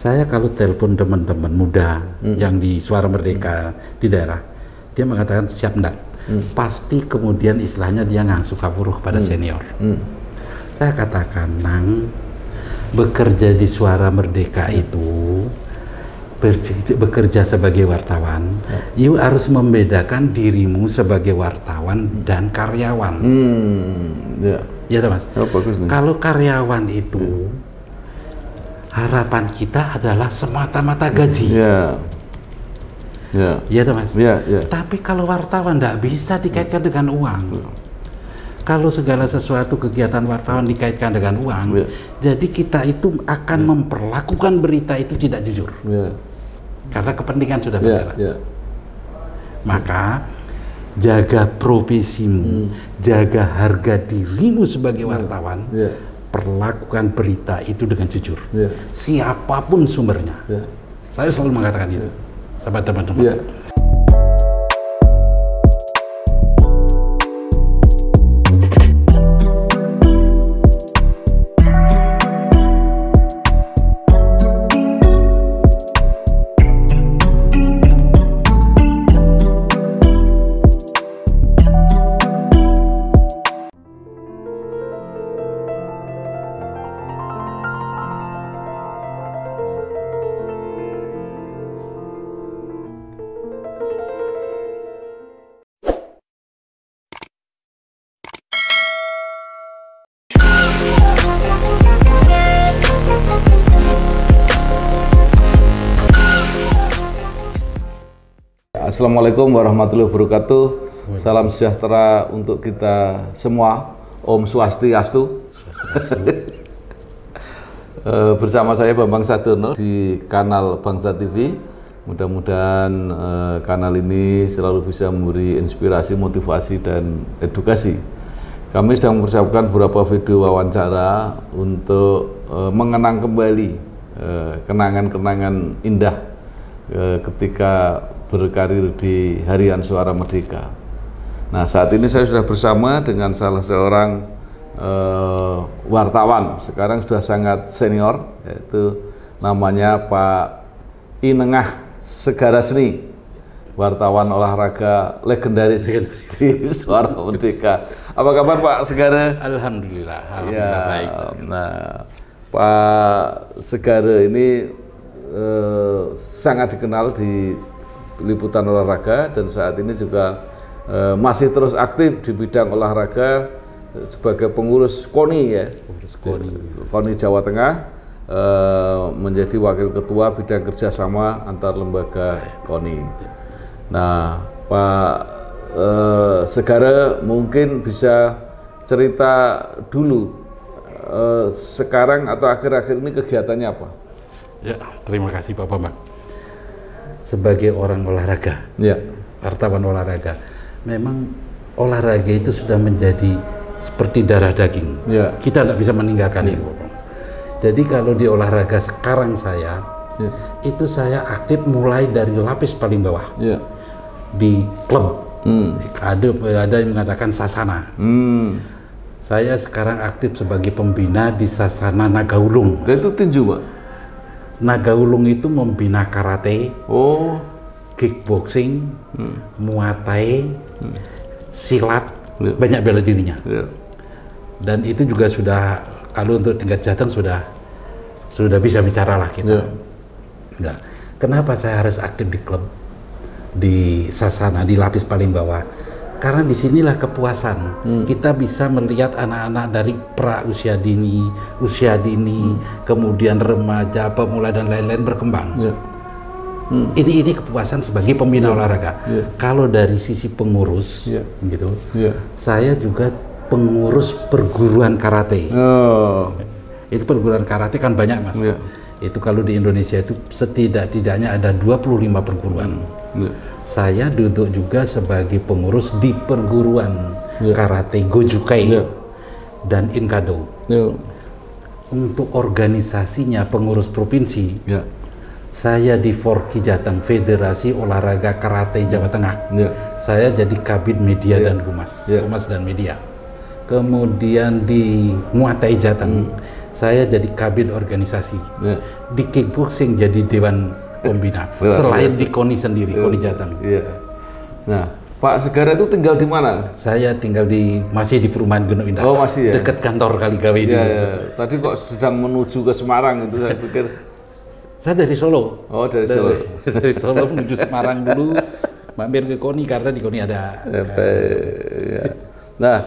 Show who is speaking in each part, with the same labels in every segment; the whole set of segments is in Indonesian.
Speaker 1: Saya kalau telepon teman-teman muda yang di Suara Merdeka di daerah, dia mengatakan siap enggak? Pasti kemudian istilahnya dia ngangsu kaburuh pada senior. Saya katakan, Nang, bekerja di Suara Merdeka itu bekerja sebagai wartawan, you harus membedakan dirimu sebagai wartawan dan karyawan. Ya, Mas.
Speaker 2: Oh, bagus nih.
Speaker 1: Kalau karyawan itu harapan kita adalah semata-mata gaji. Ya, Mas. Tapi kalau wartawan tidak bisa dikaitkan dengan uang. Kalau segala sesuatu kegiatan wartawan dikaitkan dengan uang, jadi kita itu akan memperlakukan berita itu tidak jujur. Karena kepentingan sudah berbeda. Maka jaga profesimu, jaga harga dirimu sebagai wartawan, perlakukan berita itu dengan jujur. Siapapun sumbernya. Saya selalu mengatakan itu, sahabat teman-teman.
Speaker 2: Assalamualaikum warahmatullahi wabarakatuh. Salam sejahtera untuk kita semua. Om Swastiastu. Bersama saya Bambang Sadurno di kanal Bangsa TV. Mudah-mudahan kanal ini selalu bisa memberi inspirasi, motivasi, dan edukasi. Kami sedang mempersiapkan beberapa video wawancara untuk mengenang kembali kenangan-kenangan indah ketika berkarir di Harian Suara Merdeka. Nah, saat ini saya sudah bersama dengan salah seorang wartawan, sekarang sudah sangat senior, yaitu namanya Pak Inengah Segarasni, wartawan olahraga legendaris di Suara Merdeka. Apa kabar Pak Segara?
Speaker 1: Alhamdulillah, baik.
Speaker 2: Nah, Pak Segara ini sangat dikenal di liputan olahraga dan saat ini juga masih terus aktif di bidang olahraga sebagai pengurus KONI ya, KONI Jawa Tengah, menjadi wakil ketua bidang kerjasama antar lembaga KONI. Nah, Pak Segara mungkin bisa cerita dulu sekarang atau akhir-akhir ini kegiatannya apa?
Speaker 1: Ya, terima kasih Pak Bambang. Sebagai orang olahraga, wartawan olahraga, memang olahraga itu sudah menjadi seperti darah daging. Kita tidak bisa meninggalkan itu. Jadi kalau di olahraga sekarang itu saya aktif mulai dari lapis paling bawah di klub. Ada yang mengatakan Sasana. Saya sekarang aktif sebagai pembina di Sasana Nagaulung.
Speaker 2: Itu tinju, Pak?
Speaker 1: Nagaulung itu membina karate, kickboxing, muay thai, silat, banyak bela dirinya. Dan itu juga sudah, kalau untuk tingkat Jateng sudah bisa bicara lah kita. Nah, kenapa saya harus aktif di klub di Sasana, di lapis paling bawah? Karena disinilah kepuasan. Kita bisa melihat anak-anak dari pra usia dini, kemudian remaja, pemula dan lain-lain berkembang. Ini kepuasan sebagai pembina olahraga. Kalau dari sisi pengurus, gitu, saya juga pengurus perguruan karate. Itu perguruan karate kan banyak, Mas. Itu kalau di Indonesia itu setidak-tidaknya ada 25 perguruan. Saya duduk juga sebagai pengurus di perguruan karate Gojukai dan Inkado. Untuk organisasinya pengurus provinsi, saya di Forki Jateng, Federasi Olahraga Karate Jawa Tengah. Saya jadi Kabid Media dan Humas dan Media. Kemudian di Muay Thai Jateng, saya jadi kabin organisasi. Di kickboxing jadi dewan pembina. Selain di KONI sendiri, KONI Jateng.
Speaker 2: Nah, Pak Segara itu tinggal di mana?
Speaker 1: Saya tinggal masih di perumahan Gunung Indah.
Speaker 2: Oh, masih ya?
Speaker 1: Dekat kantor Kaligawe itu.
Speaker 2: Tadi kok sedang menuju ke Semarang itu, saya pikir.
Speaker 1: Saya dari Solo.
Speaker 2: Oh, dari Solo.
Speaker 1: Dari Solo menuju Semarang dulu, mampir ke KONI karena di KONI ada.
Speaker 2: Nah,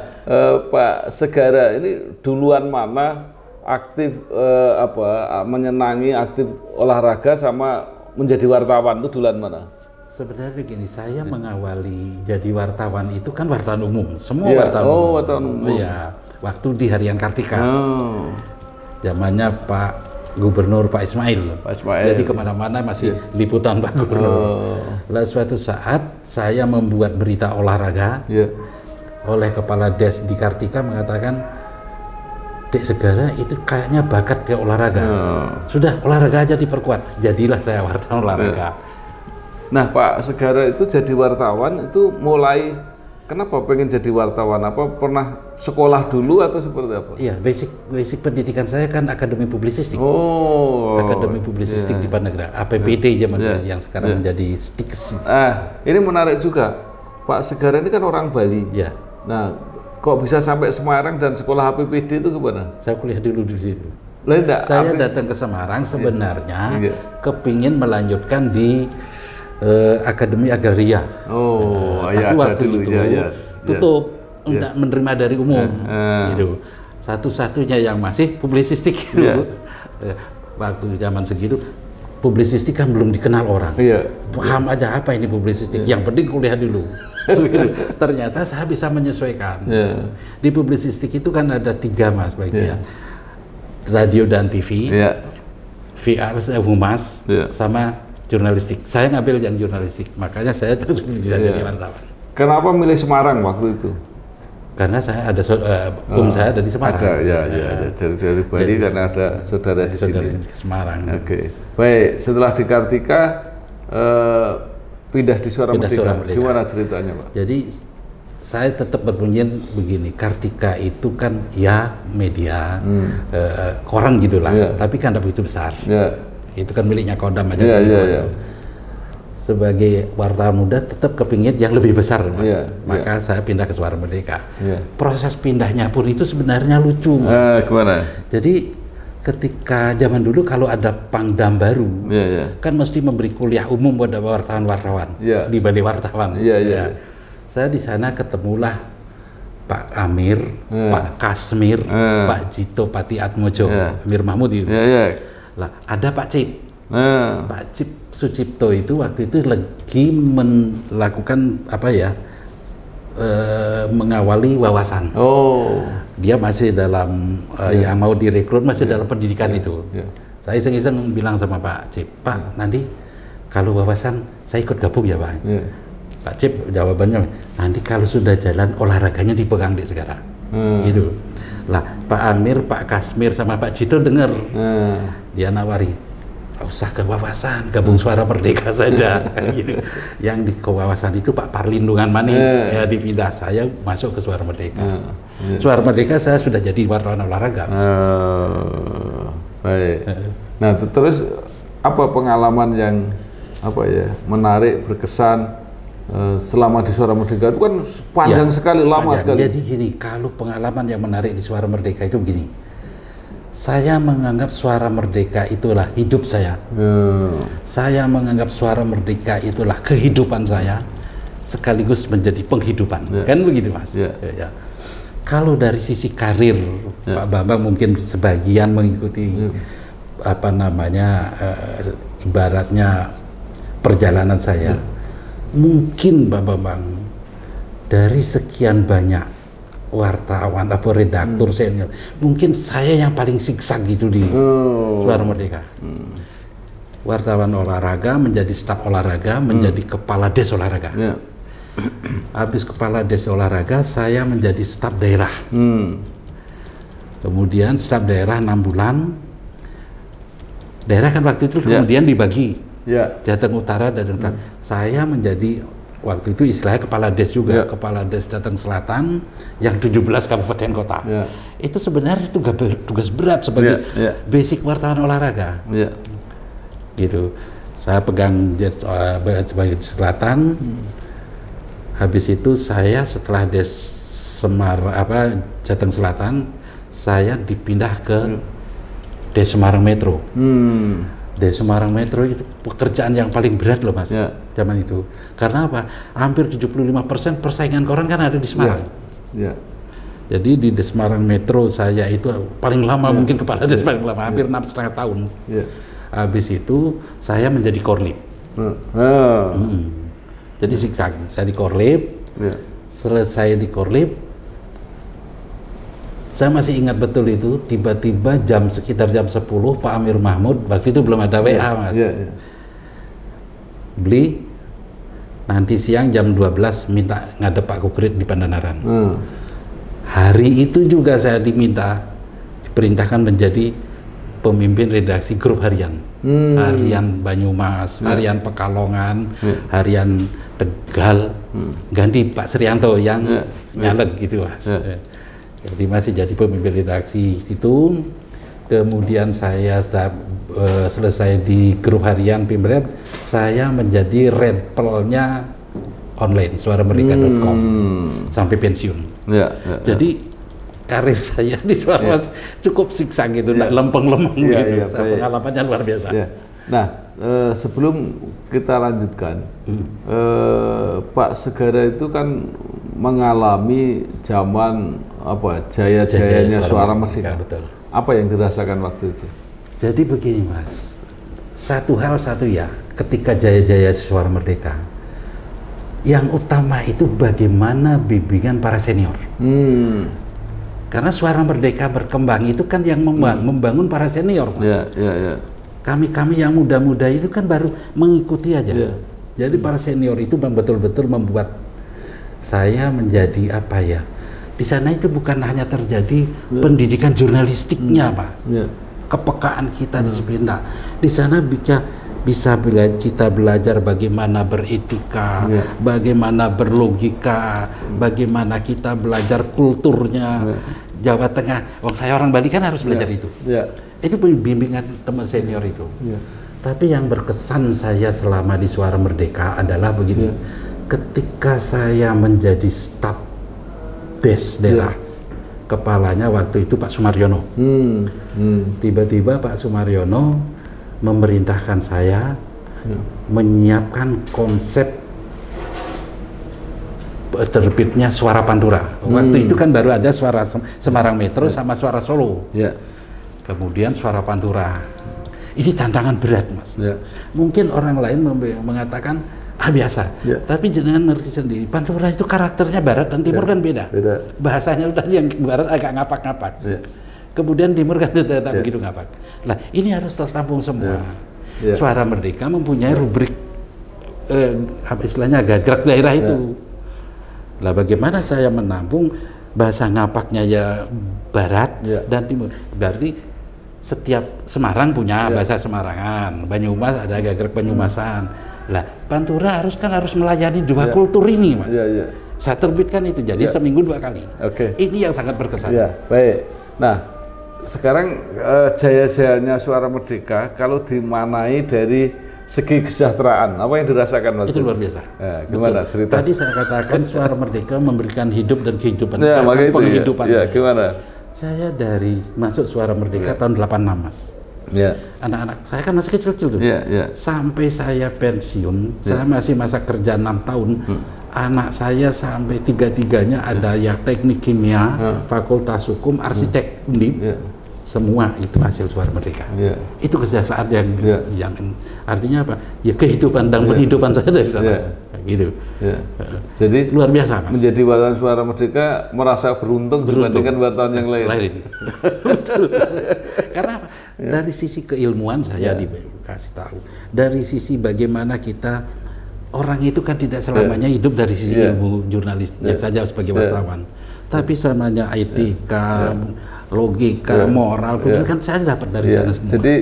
Speaker 2: Pak Segara ini duluan mana aktif menyenangi aktif olahraga sama menjadi wartawan itu duluan mana?
Speaker 1: Sebenarnya begini, saya mengawali jadi wartawan itu kan wartawan umum, semua wartawan umum.
Speaker 2: Wartawan umum.
Speaker 1: Iya, waktu di Harian Kartika. Zamannya Pak Gubernur Pak Ismail. Jadi kemana-mana masih liputan Pak Gubernur. Lalu suatu saat saya membuat berita olahraga. Oleh Kepala Des di Kartika mengatakan, Dek Segara itu kayaknya bakat dia olahraga. Sudah, olahraga aja diperkuat. Jadilah saya wartawan olahraga.
Speaker 2: Nah, Pak Segara itu jadi wartawan itu mulai kenapa pengen jadi wartawan? Apa pernah sekolah dulu atau seperti apa?
Speaker 1: Iya, basic pendidikan saya kan akademi publisistik. Akademi publisistik di Pandeglang, APPD zaman yang sekarang menjadi STIKS.
Speaker 2: Ini menarik juga. Pak Segara ini kan orang Bali. Nah, kok bisa sampai Semarang dan sekolah APPD itu kemana?
Speaker 1: Saya kuliah dulu di situ.
Speaker 2: Saya
Speaker 1: datang ke Semarang sebenarnya kepingin melanjutkan di Akademi Agraria. Tapi waktu itu tutup, tidak menerima dari umum. Gitu. Satu-satunya yang masih publisistik. Waktu zaman segitu, publisistik kan belum dikenal orang. Paham aja apa ini publisistik. Yang penting kuliah dulu. Ternyata saya bisa menyesuaikan. Di publisistik itu kan ada 3 mas bagian, radio dan TV, VR, humas, sama jurnalistik. Saya ngambil yang jurnalistik, makanya saya terus bisa jadi wartawan.
Speaker 2: Kenapa milih Semarang waktu itu?
Speaker 1: Karena saya ada saya ada di Semarang.
Speaker 2: Dari Bali karena ada saudara di sini.
Speaker 1: Semarang.
Speaker 2: Baik, setelah di Kartika pindah di Suara Merdeka. Gimana ceritanya, Pak?
Speaker 1: Jadi saya tetap berbunyi begini, Kartika itu kan ya media, koran gitulah, tapi kan tidak begitu besar. Itu kan miliknya Kodam aja. Sebagai wartawan muda tetap kepingin yang lebih besar, mas. Maka saya pindah ke Suara Merdeka. Proses pindahnya pun itu sebenarnya lucu, mas.
Speaker 2: Gimana?
Speaker 1: Jadi ketika zaman dulu kalau ada Pangdam baru, kan mesti memberi kuliah umum pada wartawan-wartawan di Balai Wartawan. Saya di sana ketemulah Pak Amir, Pak Kasmir, Pak Jito Pati Atmojo, Amir Mahmud itu. Lah ada Pak Cip. Pak Cip Sucipto itu waktu itu lagi melakukan mengawali wawasan. Dia masih dalam yang mau direkrut masih dalam pendidikan itu. Saya iseng-iseng bilang sama Pak Cip, Pak nanti kalau wawasan saya ikut gabung ya Pak. Pak Cip jawabannya, nanti kalau sudah jalan olahraganya dipegang Dek Segara. Gitu. Lah Pak Amir, Pak Kasmir sama Pak Jito dengar, dia nawari, usah ke wawasan, gabung Suara Merdeka saja. Gitu. Yang di kewawasan itu Pak Parlindungan Mani, ya dipindah, saya masuk ke Suara Merdeka. Suara Merdeka saya sudah jadi wartawan olahraga.
Speaker 2: Baik. Nah terus apa pengalaman yang menarik, berkesan selama di Suara Merdeka itu kan panjang sekali, lama sekali.
Speaker 1: Jadi gini, kalau pengalaman yang menarik di Suara Merdeka itu begini, saya menganggap Suara Merdeka itulah hidup saya. Saya menganggap Suara Merdeka itulah kehidupan saya, sekaligus menjadi penghidupan. Kan begitu mas. Kalau dari sisi karir, Pak Bambang mungkin sebagian mengikuti ibaratnya perjalanan saya. Mungkin Pak Bambang dari sekian banyak wartawan atau redaktur senior, mungkin saya yang paling siksa gitu di Suara Merdeka. Wartawan olahraga menjadi staf olahraga, menjadi kepala des olahraga. Habis kepala des olahraga, saya menjadi staf daerah. Kemudian staf daerah 6 bulan. Daerah kan waktu itu kemudian dibagi. Jateng Utara dan Selatan. Saya menjadi waktu itu istilahnya kepala des juga, kepala des Jateng Selatan yang 17 kabupaten kota. Itu sebenarnya tugas berat sebagai basic wartawan olahraga. Gitu. Saya pegang sebagai Selatan. Habis itu saya setelah des Jateng Selatan, saya dipindah ke des Semarang Metro. Des Semarang Metro itu pekerjaan yang paling berat loh Mas, zaman itu. Karena apa? Hampir 75% persaingan koran kan ada di Semarang. Jadi di des Semarang Metro saya itu paling lama mungkin kepala des paling lama, hampir 6,5 tahun. Habis itu saya menjadi korlip. Jadi zigzag, saya di korlip. Selesai di korlip, saya masih ingat betul itu, tiba-tiba sekitar jam 10 Pak Amir Mahmud, waktu itu belum ada WA Mas. Beli, nanti siang jam 12 minta ngadep Pak Kukrit di Pandanaran. Hari itu juga saya diperintahkan menjadi pemimpin redaksi grup harian. Harian Banyumas, harian Pekalongan, harian Tegal, ganti Pak Srianto yang nyalek gitu Mas. Jadi masih jadi pemimpin redaksi itu. Kemudian saya selesai di grup harian Pimret, saya menjadi redpelnya online suaramerdeka.com sampai pensiun. Jadi karir saya di Suara Mas cukup siksa gitu, lempeng-lempeng gitu. Pengalamannya luar biasa.
Speaker 2: Nah, sebelum kita lanjutkan, Pak Segara itu kan mengalami zaman jaya-jayanya Suara Merdeka.
Speaker 1: Betul.
Speaker 2: Apa yang dirasakan waktu itu?
Speaker 1: Jadi begini Mas, satu ya, ketika jaya-jaya Suara Merdeka, yang utama itu bagaimana bimbingan para senior. Karena Suara Merdeka berkembang itu kan yang membangun para senior Mas. Kami yang muda-muda itu kan baru mengikuti aja. Jadi para senior itu betul-betul membuat saya menjadi di sana itu bukan hanya terjadi pendidikan jurnalistiknya Pak, kepekaan kita disiplin. Di sana bisa kita belajar bagaimana beretika, bagaimana berlogika, bagaimana kita belajar kulturnya. Jawa Tengah, saya orang Bali kan harus belajar itu. Itu bimbingan teman senior itu. Tapi yang berkesan saya selama di Suara Merdeka adalah begini. Ketika saya menjadi staf des daerah, kepalanya waktu itu Pak Sumaryono. Tiba-tiba Pak Sumaryono memerintahkan saya menyiapkan konsep terbitnya Suara Pantura. Waktu itu kan baru ada Suara Semarang Metro sama Suara Solo. Kemudian Suara Pantura. Ini tantangan berat Mas. Mungkin orang lain mengatakan biasa, tapi jangan ngerti sendiri. Pantura itu karakternya barat dan timur kan beda. Bahasanya udah yang barat agak ngapak-ngapak. Kemudian timur kan tidak begitu ngapak. Nah, ini harus tertampung semua. Suara Merdeka mempunyai rubrik istilahnya gagrag daerah itu. Lah bagaimana saya menampung bahasa ngapaknya barat dan timur. Berarti setiap Semarang punya bahasa Semarangan, Banyumas ada gagrag Banyumasan. Lah, Pantura harus melayani dua kultur ini, Mas. Saya terbitkan itu, jadi seminggu 2 kali. Ini yang sangat berkesan.
Speaker 2: Baik. Nah, sekarang jaya-jayanya Suara Merdeka kalau dimanai dari segi kesejahteraan, apa yang dirasakan waktu
Speaker 1: itu? Luar biasa.
Speaker 2: Gimana cerita?
Speaker 1: Tadi saya katakan Suara Merdeka memberikan hidup dan kehidupan.
Speaker 2: Penghidupan. Gimana?
Speaker 1: Saya dari masuk Suara Merdeka tahun 86, Mas. Anak-anak saya kan masih kecil-kecil tuh. Sampai saya pensiun, saya masih masa kerja 6 tahun. Anak saya sampai 3-tiganya ada yang teknik kimia, fakultas hukum, arsitek, undip. Semua itu hasil Suara Merdeka. Itu kesejahteraan yang artinya apa? Ya kehidupan dan penghidupan saya dari sana. Gitu.
Speaker 2: Jadi
Speaker 1: luar biasa, Mas.
Speaker 2: Menjadi wartawan Suara Merdeka merasa beruntung dibandingkan wartawan yang lain.
Speaker 1: Betul. Karena apa? Dari sisi keilmuan saya dikasih tahu. Dari sisi bagaimana kita orang itu kan tidak selamanya hidup dari sisi ilmu jurnalisnya saja sebagai wartawan. Tapi samanya etika, logika, moral, kan saya dapat dari sana semua.
Speaker 2: Jadi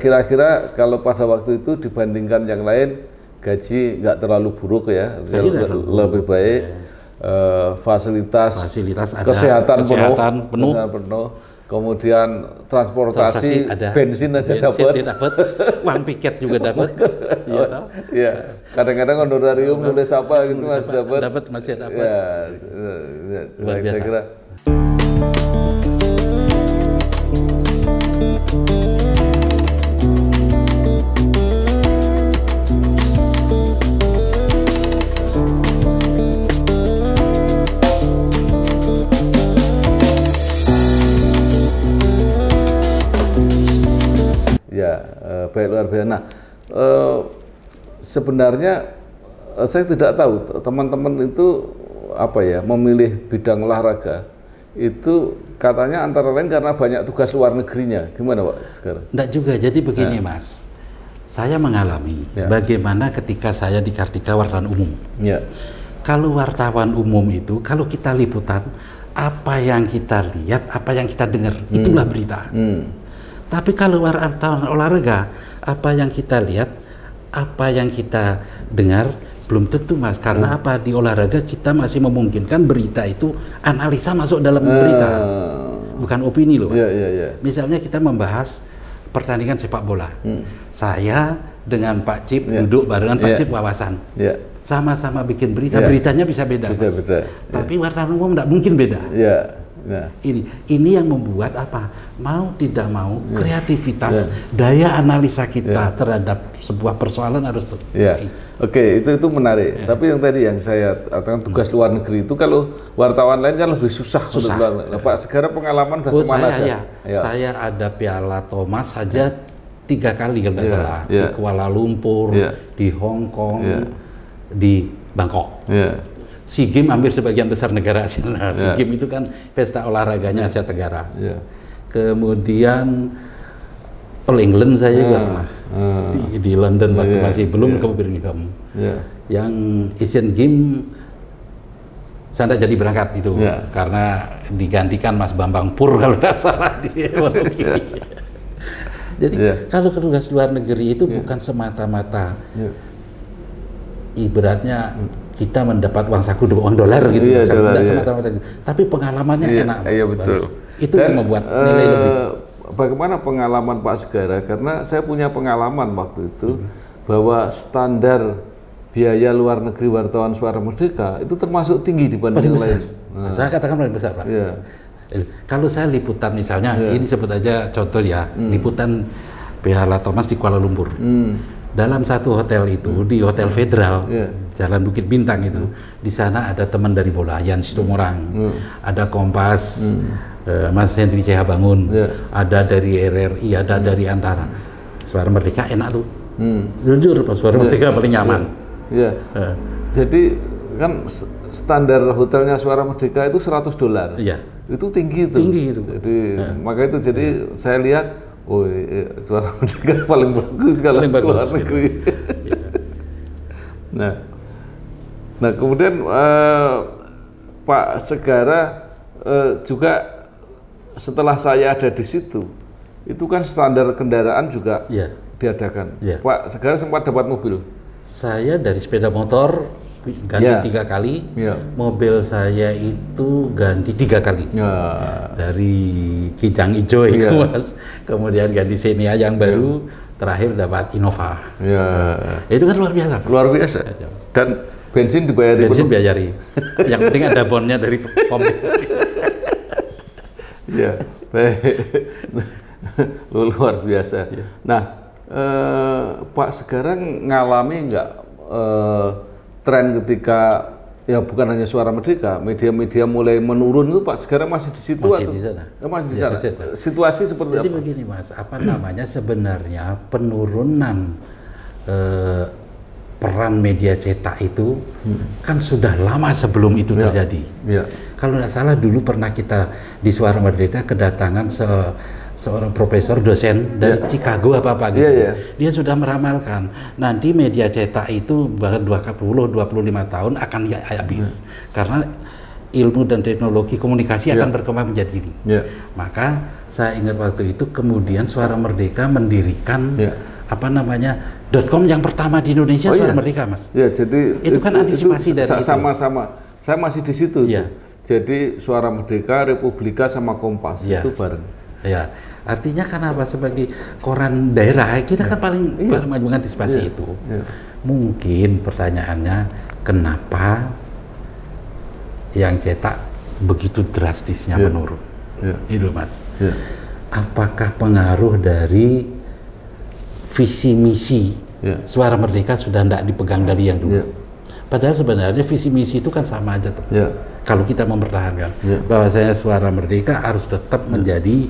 Speaker 2: kira-kira kalau pada waktu itu dibandingkan yang lain, gaji nggak terlalu buruk ya, lebih baik, fasilitas
Speaker 1: ada,
Speaker 2: kesehatan penuh, kemudian transportasi ada, bensin aja dapat,
Speaker 1: uang piket juga dapat.
Speaker 2: Iya, kadang-kadang honorarium nulis apa gitu masih dapat.
Speaker 1: Masih dapat.
Speaker 2: Ya, saya kira. Baik, luar biasa. Nah, sebenarnya saya tidak tahu teman-teman itu apa ya memilih bidang olahraga itu katanya antara lain karena banyak tugas luar negerinya. Gimana Pak sekarang?
Speaker 1: Enggak juga. Jadi begini Mas, saya mengalami bagaimana ketika saya di Kartika Wartawan Umum. Kalau wartawan umum itu, kalau kita liputan, apa yang kita lihat, apa yang kita dengar, itulah berita. Tapi kalau wartawan olahraga, apa yang kita lihat, apa yang kita dengar, belum tentu Mas. Karena apa? Di olahraga kita masih memungkinkan berita itu analisa masuk dalam berita, bukan opini loh Mas. Misalnya kita membahas pertandingan sepak bola, saya dengan Pak Cip duduk barengan Pak Cip wawasan, sama-sama bikin berita, beritanya bisa beda Mas. Tapi wartawan umum tidak mungkin beda. Nah, ini yang membuat apa? Mau tidak mau kreativitas, daya analisa kita terhadap sebuah persoalan harus
Speaker 2: Oke, itu menarik. Tapi yang tadi yang saya katakan tugas luar negeri itu kalau wartawan lain kan lebih susah. Nah, Pak Segara pengalaman udah kemana aja?
Speaker 1: Saya ada Piala Thomas saja 3 kali kalau tidak salah, di Kuala Lumpur, di Hong Kong, di Bangkok. SEA Games hampir sebagian besar negara Asia. SEA Games itu kan pesta olahraganya Asia Tenggara. Kemudian All England saya juga pernah di London waktu masih belum ke Birmingham. Yang Asian Games saya tidak jadi berangkat itu karena digantikan Mas Bambang Pur kalau tidak salah di Jadi kalau tugas luar negeri itu bukan semata-mata ibaratnya kita mendapat uang saku uang dolar gitu, tidak semata-mata, tapi pengalamannya enak.
Speaker 2: Betul.
Speaker 1: Itu yang membuat nilai lebih.
Speaker 2: Bagaimana pengalaman Pak Segara? Karena saya punya pengalaman waktu itu bahwa standar biaya luar negeri wartawan Suara Merdeka itu termasuk tinggi dibanding yang lain.
Speaker 1: Saya katakan paling besar Pak. Kalau saya liputan misalnya, ini sebut aja contoh ya, liputan Piala Thomas di Kuala Lumpur. Dalam satu hotel itu, di Hotel Federal, Jalan Bukit Bintang itu, di sana ada teman dari bola, Yan Situmorang, ada Kompas, Mas Hendri Ceha Bangun, ada dari RRI, ada dari Antara. Suara Merdeka enak tuh, jujur Pak, Suara Merdeka paling nyaman.
Speaker 2: Jadi kan standar hotelnya Suara Merdeka itu $100. Itu tinggi tuh. Jadi maka itu jadi saya lihat. Suara Merdeka paling bagus kalau luar negeri. Nah kemudian Pak Segara juga setelah saya ada di situ, itu kan standar kendaraan juga diadakan. Pak Segara sempat dapat mobil.
Speaker 1: Saya dari sepeda motor ganti 3 kali, mobil saya itu ganti 3 kali, dari Kijang Ijo itu Mas, kemudian ganti Xenia yang baru, terakhir dapat Innova. Itu kan luar biasa.
Speaker 2: Luar biasa. Dan bensin dibayari.
Speaker 1: Bensin biayari. Yang penting ada bonnya dari pom.
Speaker 2: Baik. Luar biasa. Nah, Pak sekarang ngalami nggak tren ketika ya bukan hanya Suara Merdeka, media-media mulai menurun itu Pak sekarang masih di situ
Speaker 1: masih
Speaker 2: atau
Speaker 1: di sana.
Speaker 2: Masih di sana. Situasi seperti
Speaker 1: Jadi
Speaker 2: apa?
Speaker 1: begini Mas, apa namanya sebenarnya penurunan peran media cetak itu kan sudah lama sebelum itu terjadi. Kalau tidak salah dulu pernah kita di Suara Merdeka kedatangan seorang profesor dosen dari Chicago apa-apa gitu. Dia sudah meramalkan nanti media cetak itu bahkan 20-25 tahun akan habis karena ilmu dan teknologi komunikasi akan berkembang menjadi ini. Maka saya ingat waktu itu kemudian Suara Merdeka mendirikan apa namanya .com yang pertama di Indonesia Suara Merdeka, Mas.
Speaker 2: Ya, jadi
Speaker 1: itu kan antisipasi dari itu.
Speaker 2: Sama-sama. Saya masih di situ. Ya. Jadi Suara Merdeka, Republika sama Kompas itu bareng.
Speaker 1: Ya. Artinya kenapa sebagai koran daerah kita kan paling mengantisipasi itu. Ya. Mungkin pertanyaannya kenapa yang cetak begitu drastisnya menurun? Itu, Mas. Ya. Apakah pengaruh dari visi misi Suara Merdeka sudah tidak dipegang dari yang dulu? Padahal sebenarnya visi misi itu kan sama aja, Mas. Kalau kita mempertahankan bahwasanya Suara Merdeka harus tetap menjadi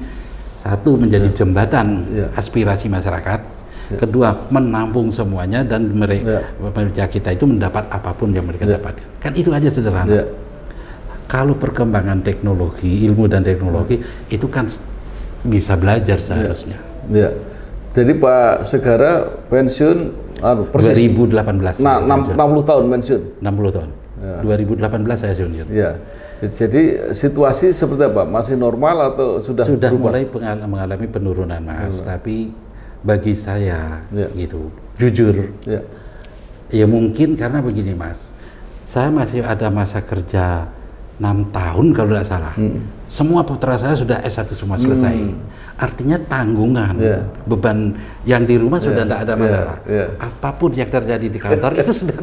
Speaker 1: satu, menjadi jembatan aspirasi masyarakat. Kedua, menampung semuanya dan mereka kita itu mendapat apapun yang mereka dapatkan. Kan itu aja sederhana. Kalau perkembangan teknologi, ilmu dan teknologi itu kan bisa belajar seharusnya.
Speaker 2: Jadi Pak Segara pensiun persis
Speaker 1: 2018.
Speaker 2: 60 tahun pensiun.
Speaker 1: 60 tahun. 2018 saya pensiun.
Speaker 2: Jadi situasi seperti apa? Masih normal atau sudah
Speaker 1: mulai mengalami penurunan, Mas. Tapi bagi saya gitu, jujur, ya mungkin karena begini, Mas. Saya masih ada masa kerja 6 tahun kalau tidak salah. Semua putra saya sudah S1 semua selesai. Artinya tanggungan, beban yang di rumah sudah tidak ada masalah. Apapun yang terjadi di kantor itu sudah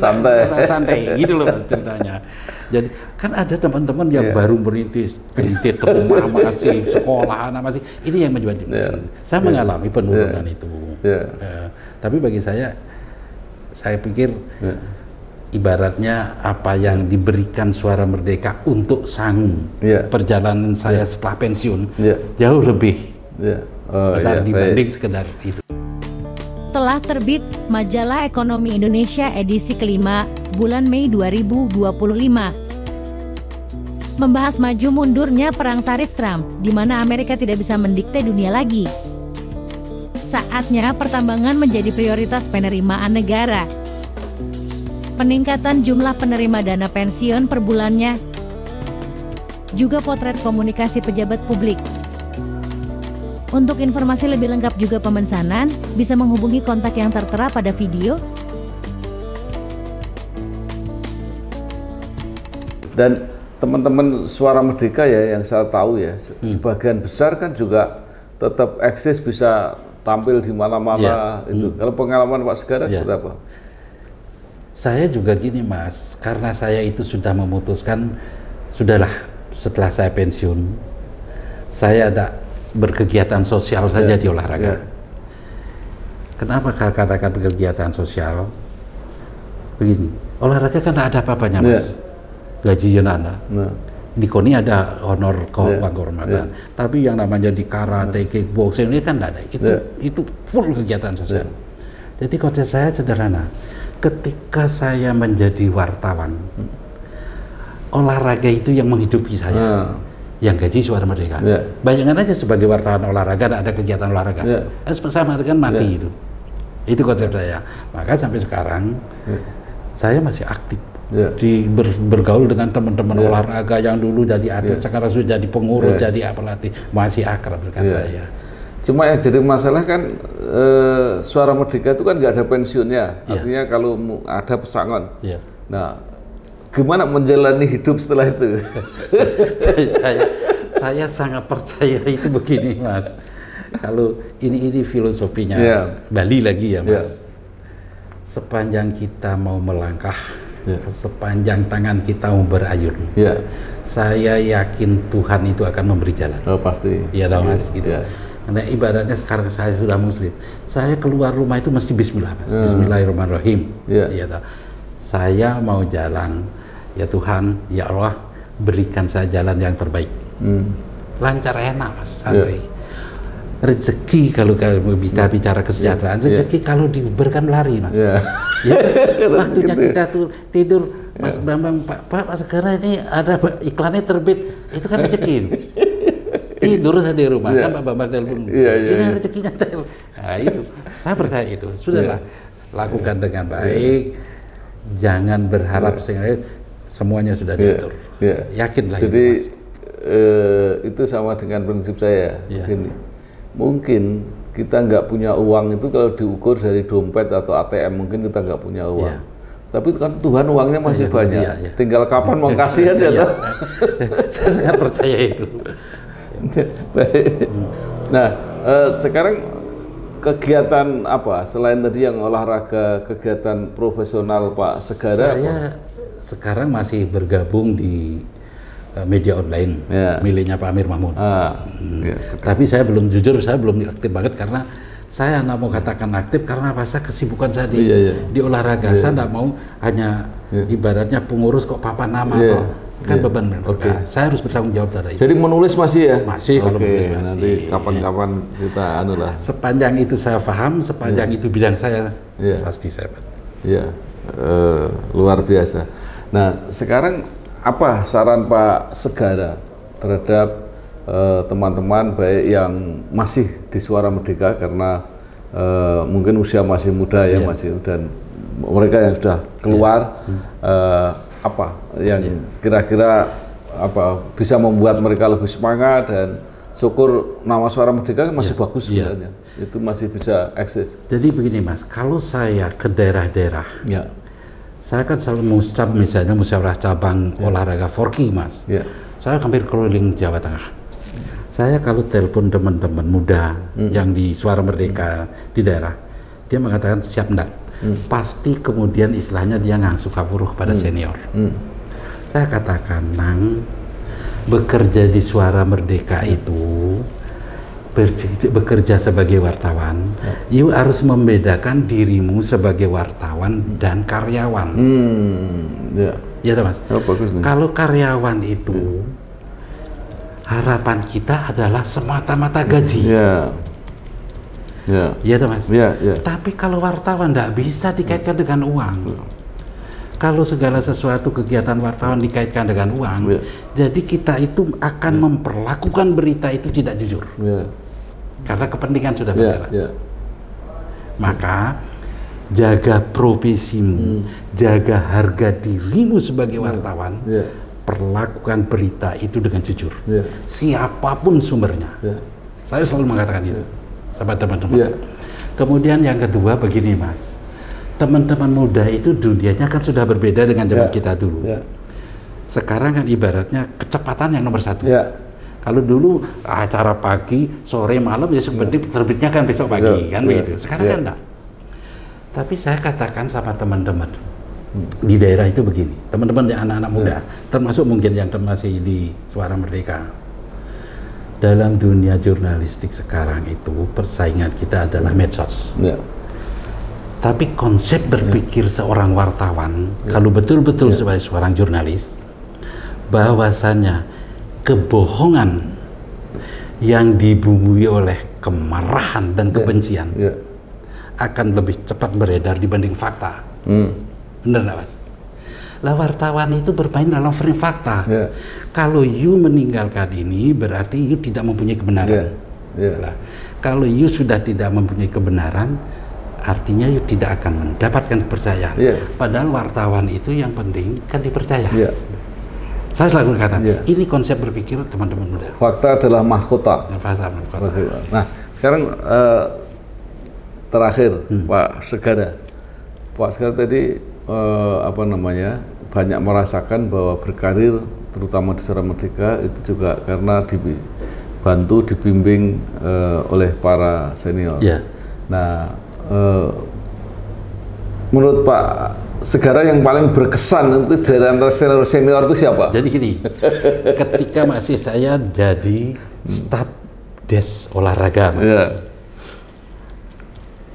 Speaker 1: santai gitu loh ceritanya. Jadi kan ada teman-teman yang baru merintis rumah masih sekolah, masih ini yang menjadi. Saya mengalami penurunan itu. Tapi bagi saya pikir ibaratnya apa yang diberikan Suara Merdeka untuk sanggup perjalanan saya setelah pensiun jauh lebih besar dibanding sekedar itu.
Speaker 3: Telah terbit Majalah Ekonomi Indonesia edisi kelima bulan Mei 2025. Membahas maju mundurnya perang tarif Trump, di mana Amerika tidak bisa mendikte dunia lagi. Saatnya pertambangan menjadi prioritas penerimaan negara. Peningkatan jumlah penerima dana pensiun per bulannya, juga potret komunikasi pejabat publik. Untuk informasi lebih lengkap juga pemesanan, bisa menghubungi kontak yang tertera pada video.
Speaker 2: Dan teman-teman Suara Merdeka yang saya tahu sebagian besar kan juga tetap eksis, bisa tampil di mana-mana itu. Kalau pengalaman Pak Segara seperti apa?
Speaker 1: Saya juga gini, Mas, karena saya itu sudah memutuskan, sudahlah setelah saya pensiun, saya ada berkegiatan sosial saja di olahraga. Kenapa katakan berkegiatan sosial? Begini, olahraga kan ada apa-apanya, Mas. Gajinya ada. Di KONI ada honor kehormatan. Tapi yang namanya di karate, kickboxing ini kan tidak ada. Itu full kegiatan sosial. Jadi konsep saya sederhana. Ketika saya menjadi wartawan, olahraga itu yang menghidupi saya. Yang gaji Suara Merdeka. Bayangkan aja sebagai wartawan olahraga ada kegiatan olahraga. Sama kan mati itu. Itu konsep saya. Maka sampai sekarang saya masih aktif bergaul dengan teman-teman olahraga yang dulu jadi atlet, sekarang sudah jadi pengurus, jadi pelatih, masih akrab dengan saya.
Speaker 2: Cuma yang jadi masalah kan Suara Merdeka itu kan nggak ada pensiunnya. Artinya kalau ada pesangon. Nah, gimana menjalani hidup setelah itu?
Speaker 1: saya sangat percaya itu begini, Mas. Kalau ini filosofinya Bali lagi ya, Mas. Sepanjang kita mau melangkah, sepanjang tangan kita mau berayun, saya yakin Tuhan itu akan memberi jalan.
Speaker 2: Oh pasti.
Speaker 1: Iya tahu, Mas, gitu. Karena ibaratnya sekarang saya sudah Muslim, saya keluar rumah itu mesti Bismillah, Mas. Bismillahirrahmanirrahim. Iya tahu. Saya mau jalan. Ya Tuhan, ya Allah, berikan saya jalan yang terbaik. Lancar, enak, Mas, santai. Rezeki kalau kita bicara kesejahteraan, rezeki kalau diberikan lari, Mas. Waktunya kita tuh tidur, Mas Bambang, Pak Segara ini ada iklannya terbit, itu kan rezeki. Tidur saya di rumah, kan Pak Bambang telepon, ini rezekinya. Nah itu, saya percaya itu. Sudahlah, lakukan dengan baik, jangan berharap semuanya sudah diatur. Yakinlah.
Speaker 2: Jadi
Speaker 1: itu, Mas.
Speaker 2: Itu sama dengan prinsip saya. Gini, mungkin kita nggak punya uang itu kalau diukur dari dompet atau ATM mungkin kita nggak punya uang. Tapi kan Tuhan uangnya masih banyak. Tinggal kapan mau kasih aja.
Speaker 1: Saya sangat percaya itu.
Speaker 2: Nah, sekarang kegiatan apa selain tadi yang olahraga, kegiatan profesional Pak Segara?
Speaker 1: Saya sekarang masih bergabung di media online miliknya Pak Amir Mahmud. Tapi saya belum aktif banget karena saya nggak mau katakan aktif karena masa kesibukan saya di olahraga. Saya nggak mau hanya ibaratnya pengurus kok papan nama atau kan beban. Saya harus bertanggung jawab dari itu.
Speaker 2: Jadi menulis masih ya?
Speaker 1: Masih kalau menulis masih.
Speaker 2: Nanti kapan-kapan kita lah.
Speaker 1: Sepanjang itu saya paham, sepanjang itu bidang saya pasti saya.
Speaker 2: Luar biasa. Nah sekarang apa saran Pak Segara terhadap teman-teman baik yang masih di Suara Merdeka karena mungkin usia masih muda masih, dan mereka yang sudah keluar apa yang kira-kira bisa membuat mereka lebih semangat, dan syukur nama Suara Merdeka masih bagus sebenarnya, itu masih bisa eksis.
Speaker 1: Jadi begini Mas, kalau saya ke daerah-daerah, saya kan selalu mengucap misalnya musyawarah cabang olahraga Forky Mas, saya hampir keliling Jawa Tengah. Saya kalau telepon teman-teman muda yang di Suara Merdeka di daerah, dia mengatakan siap enggak, pasti kemudian istilahnya dia ngangsu kapuruh pada senior. Saya katakan, Nang, bekerja di Suara Merdeka itu bekerja sebagai wartawan, you harus membedakan dirimu sebagai wartawan dan karyawan. Ya Mas. Kalau karyawan itu harapan kita adalah semata-mata gaji. Iya toh Mas. Tapi kalau wartawan tidak bisa dikaitkan dengan uang. Kalau segala sesuatu kegiatan wartawan dikaitkan dengan uang, jadi kita itu akan memperlakukan berita itu tidak jujur. Karena kepentingan sudah berbeda. Maka jaga profesimu, jaga harga dirimu sebagai wartawan. Perlakukan berita itu dengan jujur, siapapun sumbernya. Saya selalu mengatakan itu sama teman-teman. Kemudian yang kedua begini Mas, teman-teman muda itu dunianya kan sudah berbeda dengan zaman kita dulu. Sekarang kan ibaratnya kecepatan yang nomor satu. Kalau dulu acara pagi, sore, malam ya seperti terbitnya kan besok pagi kan begitu. Sekarang kan enggak. Tapi saya katakan sama teman-teman di daerah itu begini, teman-teman yang anak-anak muda, termasuk mungkin yang masih di Suara Merdeka. Dalam dunia jurnalistik sekarang itu persaingan kita adalah medsos. Tapi konsep berpikir seorang wartawan, kalau betul-betul sebagai seorang jurnalis, bahwasanya kebohongan yang dibumbui oleh kemarahan dan kebencian akan lebih cepat beredar dibanding fakta. Benar nggak Mas? Lah wartawan itu bermain dalam frame fakta. Kalau you meninggalkan ini berarti you tidak mempunyai kebenaran. Lah, kalau you sudah tidak mempunyai kebenaran, artinya you tidak akan mendapatkan kepercayaan. Padahal wartawan itu yang penting kan dipercaya. Saya selalu mengatakan ini konsep berpikir teman-teman muda.
Speaker 2: Fakta adalah mahkota. Nah, sekarang terakhir Pak Segara. Pak Segara tadi banyak merasakan bahwa berkarir terutama di Suara Merdeka itu juga karena dibantu, dibimbing oleh para senior. Nah, menurut Pak Segara yang paling berkesan itu dari antara senior itu siapa?
Speaker 1: Jadi gini, ketika masih saya jadi staf des olahraga,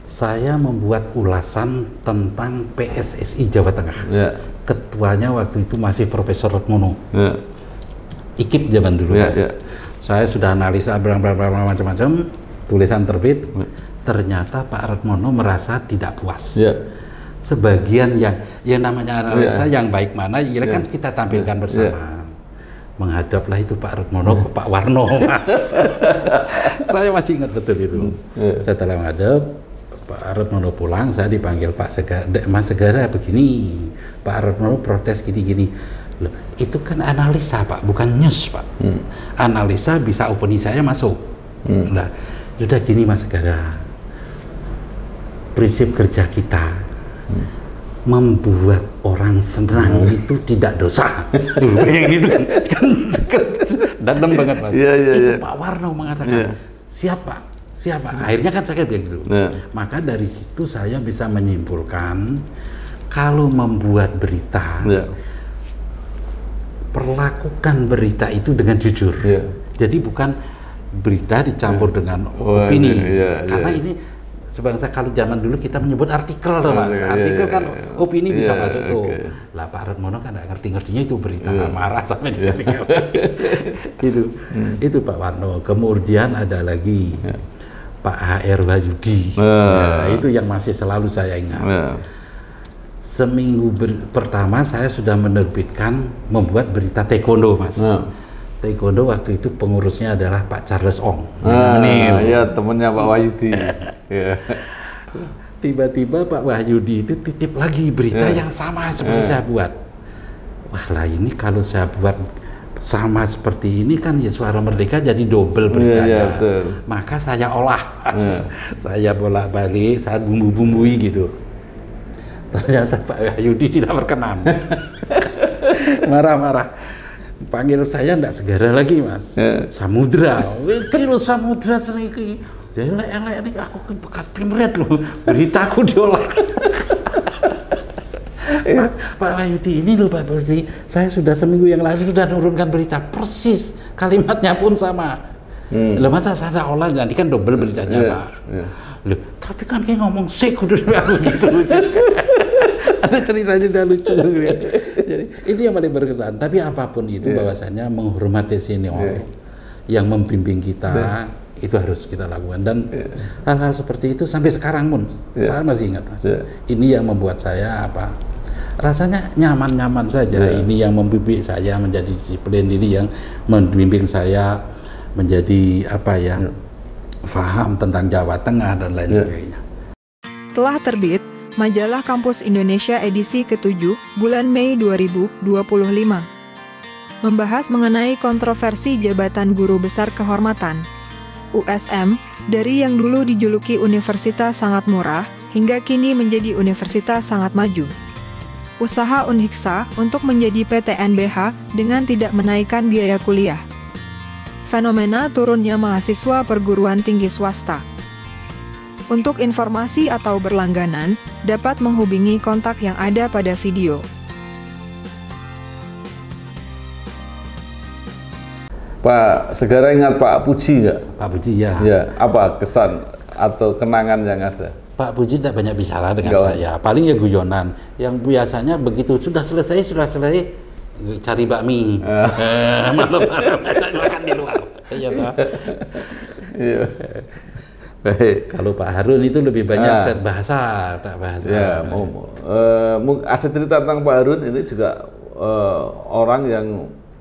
Speaker 1: saya membuat ulasan tentang PSSI Jawa Tengah. Ketuanya waktu itu masih Profesor Retmono. IKIP zaman dulu. Saya sudah analisa macam-macam, tulisan terbit. Ternyata Pak Retmono merasa tidak puas. Sebagian yang namanya analisa yang baik mana, ya kan kita tampilkan bersama. Menghadaplah itu Pak Retmono ke Pak Warno, Mas. Saya masih ingat betul itu. Setelah menghadap, Pak Retmono pulang, saya dipanggil Pak Segara, Mas Segara begini, Pak Retmono protes gini-gini. Loh, itu kan analisa Pak, bukan news Pak. Analisa bisa opini saya masuk. Nah, sudah gini Mas Segara, prinsip kerja kita membuat orang senang itu tidak dosa. Yang itu kan dalam banget Mas. Itu Pak Warno mengatakan, siapa? Akhirnya kan saya bilang gitu. Maka dari situ saya bisa menyimpulkan, kalau membuat berita, perlakukan berita itu dengan jujur. Jadi bukan berita dicampur dengan opini. Karena ini sebangsa, kalau zaman dulu kita menyebut artikel loh Mas. Artikel kan opini bisa masuk tuh. Lah Pak Redmono kan nggak ngerti-ngertinya itu berita, marah sampai di itu Pak Warno. Kemudian ada lagi Pak HR Wahyudi. Itu yang masih selalu saya ingat. Seminggu pertama saya sudah menerbitkan membuat berita taekwondo Mas. Taekwondo waktu itu pengurusnya adalah Pak Charles Ong.
Speaker 2: Iya, temennya Pak Wahyudi.
Speaker 1: Tiba-tiba Pak Wahyudi itu titip lagi berita yang sama seperti saya buat. Wah lah, ini kalau saya buat sama seperti ini kan ya Suara Merdeka jadi double beritanya. Maka saya olah, saya bolak-balik, saya bumbu-bumbui gitu. Ternyata Pak Wahyudi tidak berkenan. Marah-marah. Panggil saya ndak Segara lagi Mas. Samudra. Kilo Samudra seniki. Jadi elek ini aku ke bekas Pimret loh. Beritaku diolah. Pak Wahyudi, ini loh Pak Wahyudi, saya sudah seminggu yang lalu sudah menurunkan berita persis, kalimatnya pun sama. Loh masa saya olah, nanti kan double beritanya Pak. Loh, tapi kan kayak ngomong sik udah gitu. Ada ceritanya lucu. Jadi ini yang paling berkesan. Tapi apapun itu bahwasanya menghormati senior yang membimbing kita itu harus kita lakukan, dan hal-hal seperti itu sampai sekarang pun saya masih ingat Mas. Ini yang membuat saya rasanya nyaman-nyaman saja. Ini yang membimbing saya menjadi disiplin, ini yang membimbing saya menjadi paham tentang Jawa Tengah dan lain sebagainya.
Speaker 4: Telah terbit Majalah Kampus Indonesia edisi ke-7 bulan Mei 2025. Membahas mengenai kontroversi jabatan guru besar kehormatan USM dari yang dulu dijuluki Universitas Sangat Murah hingga kini menjadi Universitas Sangat Maju. Usaha Unhiksa untuk menjadi PTNBH dengan tidak menaikkan biaya kuliah. Fenomena turunnya mahasiswa perguruan tinggi swasta. Untuk informasi atau berlangganan, dapat menghubungi kontak yang ada pada video.
Speaker 2: Pak Segara ingat Pak Puji nggak?
Speaker 1: Pak Puji ya.
Speaker 2: Apa kesan atau kenangan yang ada?
Speaker 1: Pak Puji tidak banyak bicara dengan saya, paling ya guyonan. Yang biasanya begitu sudah selesai cari bakmi. Malam-malam makan di luar. Baik. Kalau Pak Harun itu lebih banyak bahasa.
Speaker 2: Ya, ada cerita tentang Pak Harun ini juga orang yang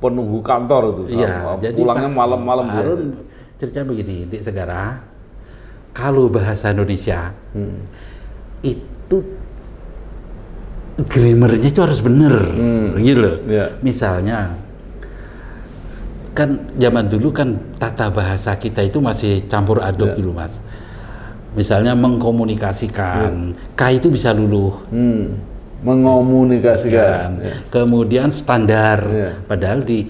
Speaker 2: penunggu kantor itu.
Speaker 1: Jadi
Speaker 2: pulangnya malam-malam.
Speaker 1: Pak Harun cerita begini, Dik Segara, kalau bahasa Indonesia itu grammarnya itu harus bener, gitu loh. Misalnya kan zaman dulu kan tata bahasa kita itu masih campur aduk dulu Mas. Misalnya mengkomunikasikan, K itu bisa luluh.
Speaker 2: Mengomunikasikan.
Speaker 1: Kemudian standar, padahal di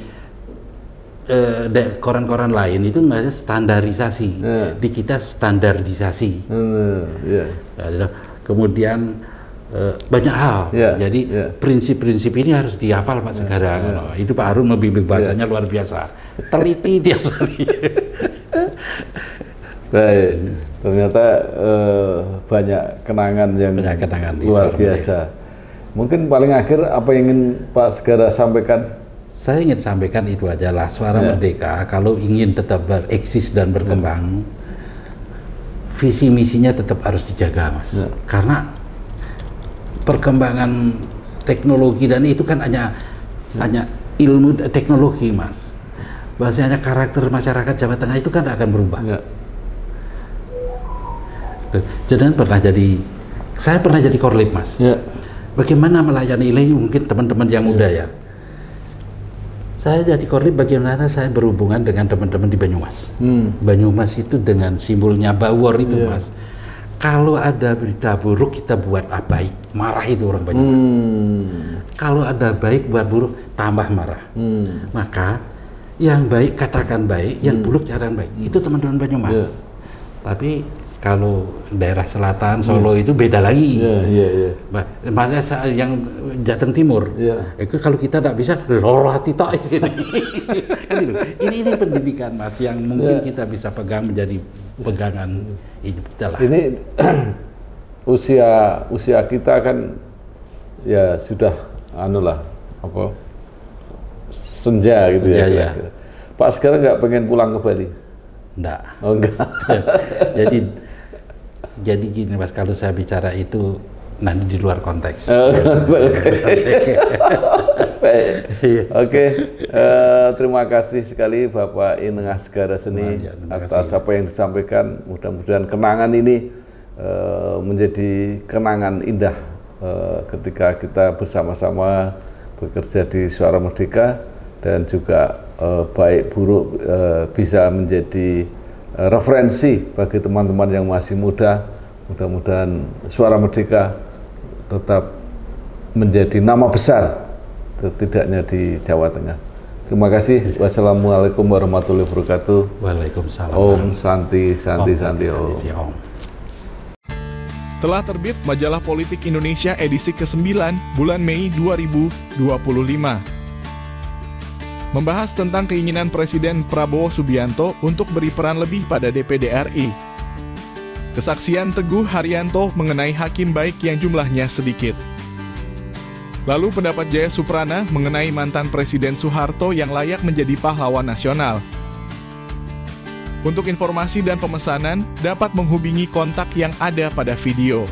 Speaker 1: koran-koran lain itu nggak ada standarisasi, di kita standarisasi. Kemudian banyak hal, jadi prinsip-prinsip ini harus dihafal Pak Segara. Itu Pak Harun membimbing bahasanya luar biasa, teliti tiap hari.
Speaker 2: Baik, ternyata banyak kenangan yang luar biasa. Mungkin paling akhir apa yang ingin Pak Segara sampaikan?
Speaker 1: Saya ingin sampaikan itu aja lah, Suara Merdeka kalau ingin tetap bereksis dan berkembang, visi misinya tetap harus dijaga Mas. Karena perkembangan teknologi dan itu kan hanya ilmu teknologi Mas. Bahasanya karakter masyarakat Jawa Tengah itu kan akan berubah. Jadi saya pernah jadi korlip Mas. Bagaimana melayani ini mungkin teman-teman yang muda ya. Saya jadi koordinator bagaimana saya berhubungan dengan teman-teman di Banyumas. Banyumas itu dengan simbolnya Bawor itu, Mas. Kalau ada berita buruk kita buat baik, marah itu orang Banyumas. Kalau ada baik buat buruk, tambah marah. Maka yang baik katakan baik, yang buruk katakan baik. Itu teman-teman Banyumas. Tapi kalau daerah selatan Solo itu beda lagi. Makanya yang Jateng Timur, itu kalau kita tidak bisa loro hati tok di sini. Kan gitu. Ini pendidikan, Mas, yang mungkin kita bisa pegang menjadi pegangan hidup kita lah. Ini
Speaker 2: usia kita kan ya sudah senja gitu ya. Pak sekarang nggak pengen pulang ke Bali?
Speaker 1: Enggak.
Speaker 2: Oh enggak.
Speaker 1: Jadi gini, Mas, kalau saya bicara itu nanti di luar konteks.
Speaker 2: Oke. Terima kasih sekali Bapak Inengah Segara Seni atas apa yang disampaikan. Mudah-mudahan kenangan ini menjadi kenangan indah ketika kita bersama-sama bekerja di Suara Merdeka, dan juga baik buruk bisa menjadi referensi bagi teman-teman yang masih muda. Mudah-mudahan Suara Merdeka tetap menjadi nama besar, setidaknya di Jawa Tengah. Terima kasih. Wassalamualaikum warahmatullahi wabarakatuh.
Speaker 1: Waalaikumsalam.
Speaker 2: Om Santi Santi Santi Om.
Speaker 5: Telah terbit Majalah Politik Indonesia edisi ke-9 bulan Mei 2025. Membahas tentang keinginan Presiden Prabowo Subianto untuk beri peran lebih pada DPD RI. Kesaksian Teguh Haryanto mengenai hakim baik yang jumlahnya sedikit. Lalu pendapat Jaya Suprana mengenai mantan Presiden Soeharto yang layak menjadi pahlawan nasional. Untuk informasi dan pemesanan dapat menghubungi kontak yang ada pada video.